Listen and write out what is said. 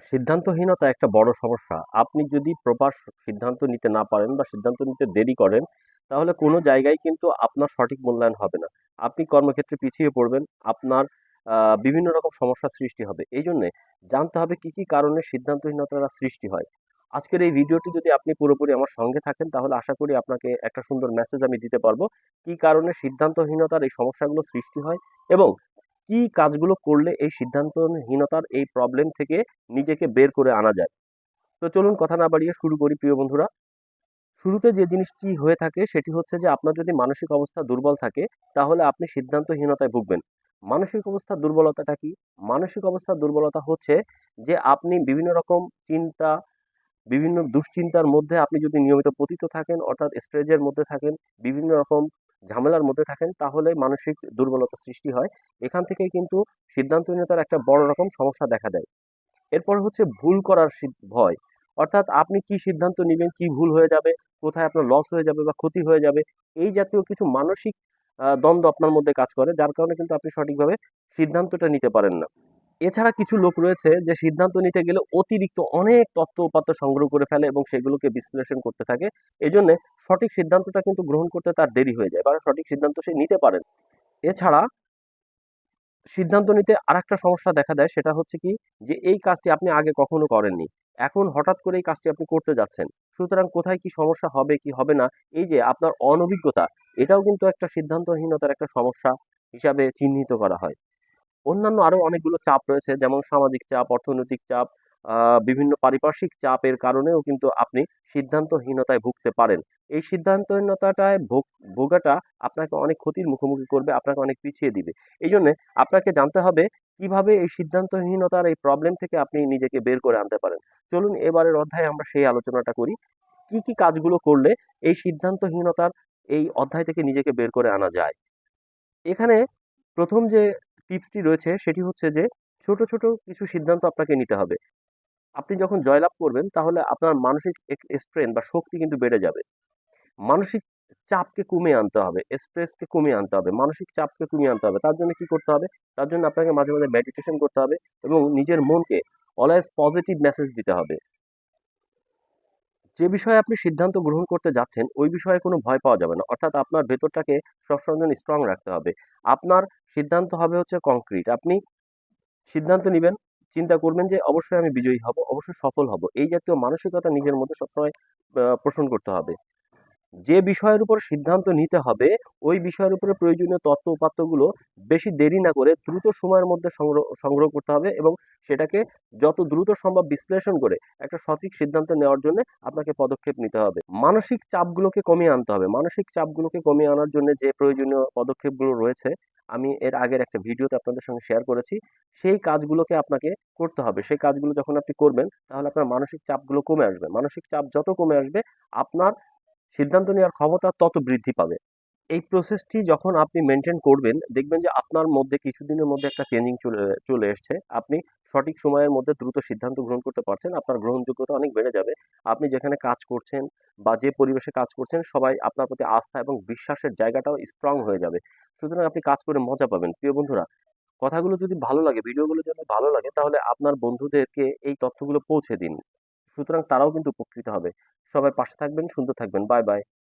সিদ্ধান্তহীনতা একটা বড় সমস্যা। আপনি যদি প্রপার সিদ্ধান্ত নিতে না পারেন বা সিদ্ধান্ত নিতে দেরি করেন, তাহলে কোনো জায়গায় কিন্তু আপনার সঠিক মূল্যায়ন হবে না। আপনি কর্মক্ষেত্রে পিছিয়ে পড়বেন, আপনার বিভিন্ন রকম সমস্যার সৃষ্টি হবে। এইজন্যে জানতে হবে কি, কি কারণে সিদ্ধান্তহীনতাটা সৃষ্টি হয়। আজকের এই ভিডিওটি যদি আপনি পুরোপুরি আমার সঙ্গে থাকেন, তাহলে আশা করি আপনাকে একটা সুন্দর মেসেজ আমি দিতে পারবো। কি কারণে সিদ্ধান্তহীনতার এই সমস্যাগুলো সৃষ্টি হয় এবং কি কাজগুলো করলে এই সিদ্ধান্তহীনতার এই প্রবলেম থেকে নিজেকে বের করে আনা যায়। তো চলুন কথা না বাড়িয়ে শুরু করি প্রিয় বন্ধুরা। শুরুতে যে জিনিসটি হয়ে থাকে সেটি হচ্ছে যে আপনার যদি মানসিক অবস্থা দুর্বল থাকে, তাহলে আপনি সিদ্ধান্তহীনতায় ভুগবেন। মানসিক অবস্থার দুর্বলতাটা কি? মানসিক অবস্থার দুর্বলতা হচ্ছে যে আপনি বিভিন্ন রকম চিন্তা, বিভিন্ন দুশ্চিন্তার মধ্যে আপনি যদি নিয়মিত পতিত থাকেন, অর্থাৎ স্ট্রেসের মধ্যে থাকেন, বিভিন্ন রকম ঝামেলার মধ্যে থাকেন, তাহলে মানসিক দুর্বলতা সৃষ্টি হয়। এখান থেকেই কিন্তু সিদ্ধান্তহীনতার একটা বড় রকম সমস্যা দেখা দেয়। এরপর হচ্ছে ভুল করার ভয়। অর্থাৎ আপনি কি সিদ্ধান্ত নিবেন, কি ভুল হয়ে যাবে, কোথায় আপনার লস হয়ে যাবে বা ক্ষতি হয়ে যাবে। এই জাতীয় কিছু মানসিক দ্বন্দ্ব আপনার মধ্যে কাজ করে, যার কারণে কিন্তু আপনি সঠিকভাবে সিদ্ধান্তটা নিতে পারেন না। এছাড়া কিছু লোক রয়েছে যে সিদ্ধান্ত নিতে গেলে অতিরিক্ত অনেক তথ্য উপাত্ত সংগ্রহ করে ফেলে এবং সেগুলোকে বিশ্লেষণ করতে থাকে। এজন্য সঠিক সিদ্ধান্তটা কিন্তু গ্রহণ করতে তার দেরি হয়ে যায় বা সঠিক সিদ্ধান্ত সে নিতে পারে না। এছাড়া সিদ্ধান্ত নিতে আরেকটা সমস্যা দেখা দেয়, সেটা হচ্ছে কি, যে এই কাজটি আপনি আগে কখনো করেননি। এখন হঠাৎ করে এই কাজটি আপনি করতে যাচ্ছেন। সুতরাং কোথায় কি সমস্যা হবে কি হবে না, এই যে আপনার অনভিজ্ঞতা, এটাও কিন্তু একটা সিদ্ধান্তহীনতার একটা সমস্যা হিসাবে চিহ্নিত করা হয়। অন্যান্য আরো অনেকগুলো চাপ রয়েছে, যেমন সামাজিক চাপ, অর্থনৈতিক চাপ, বিভিন্ন পারিপার্শ্বিক চাপের কারণেও কিন্তু আপনি সিদ্ধান্তহীনতায় ভুগতে পারেন। এই সিদ্ধান্তহীনতাটায় ভোগাটা আপনাকে অনেক ক্ষতির মুখোমুখি করবে, আপনাকে অনেক পিছিয়ে দিবে। এই জন্য আপনাকে জানতে হবে কিভাবে এই সিদ্ধান্তহীনতার এই প্রবলেম থেকে আপনি নিজেকে বের করে আনতে পারেন। চলুন এবারের অধ্যায়ে আমরা সেই আলোচনাটা করি। কি, কি কাজগুলো করলে এই সিদ্ধান্তহীনতার এই অধ্যায় থেকে নিজেকে বের করে আনা যায়। এখানে ১ম যে টিপসটি রয়েছে সেটি হচ্ছে যে ছোট, ছোট কিছু সিদ্ধান্ত আপনাকে নিতে হবে। আপনি যখন জয়লাভ করবেন, তাহলে আপনার মানসিক স্ট্রেংথ বা শক্তি কিন্তু বেড়ে যাবে। মানসিক চাপকে কমিয়ে আনতে হবে, স্ট্রেসকে কমিয়ে আনতে হবে, মানসিক চাপকে কমিয়ে আনতে হবে। তার জন্য কি করতে হবে? তার জন্য আপনাকে মাঝে, মাঝে মেডিটেশন করতে হবে এবং নিজের মনকে অলওয়েজ পজিটিভ মেসেজ দিতে হবে। যে বিষয়ে আপনি সিদ্ধান্ত গ্রহণ করতে যাচ্ছেন, ওই বিষয়ে কোনো ভয় পাওয়া যাবে না। অর্থাৎ আপনার ভেতরটাকে সবসময় জন্য স্ট্রং রাখতে হবে। আপনার সিদ্ধান্ত হবে হচ্ছে কংক্রিট। আপনি সিদ্ধান্ত নিবেন, চিন্তা করবেন যে অবশ্যই আমি বিজয়ী হব, অবশ্যই সফল হব। এই জাতীয় মানসিকতা নিজের মধ্যে সবসময় পোষণ করতে হবে। যে বিষয়ের উপর সিদ্ধান্ত নিতে হবে, ওই বিষয়ের উপরে প্রয়োজনীয় তথ্য উপাত্তগুলো বেশি দেরি না করে দ্রুত সময়ের মধ্যে সংগ্রহ করতে হবে এবং সেটাকে যত দ্রুত সম্ভব বিশ্লেষণ করে একটা সঠিক সিদ্ধান্ত নেওয়ার জন্য আপনাকে পদক্ষেপ নিতে হবে। মানসিক চাপগুলোকে কমিয়ে আনতে হবে। মানসিক চাপগুলোকে কমিয়ে আনার জন্য যে প্রয়োজনীয় পদক্ষেপগুলো রয়েছে, আমি এর আগের একটা ভিডিওতে আপনাদের সঙ্গে শেয়ার করেছি। সেই কাজগুলোকে আপনাকে করতে হবে। সেই কাজগুলো যখন আপনি করবেন, তাহলে আপনার মানসিক চাপগুলো কমে আসবে। মানসিক চাপ যত কমে আসবে, আপনার সিদ্ধান্ত নেওয়ার ক্ষমতা তত বৃদ্ধি পাবে। এই প্রসেসটি যখন আপনি মেনটেন করবেন, দেখবেন যে আপনার মধ্যে কিছুদিনের মধ্যে একটা চেঞ্জিং চলে চলে এসছে। আপনি সঠিক সময়ের মধ্যে দ্রুত সিদ্ধান্ত গ্রহণ করতে পারছেন। আপনার গ্রহণযোগ্যতা অনেক বেড়ে যাবে। আপনি যেখানে কাজ করছেন বা যে পরিবেশে কাজ করছেন, সবাই আপনার প্রতি আস্থা এবং বিশ্বাসের জায়গাটাও স্ট্রং হয়ে যাবে। সুতরাং আপনি কাজ করে মজা পাবেন। প্রিয় বন্ধুরা, কথাগুলো যদি ভালো লাগে, ভিডিওগুলো যদি ভালো লাগে, তাহলে আপনার বন্ধুদেরকে এই তথ্যগুলো পৌঁছে দিন। সুতরাং তারাও কিন্তু উপকৃত হবে। সবাই পাশে থাকবেন, সুন্দর থাকবেন। Bye, by.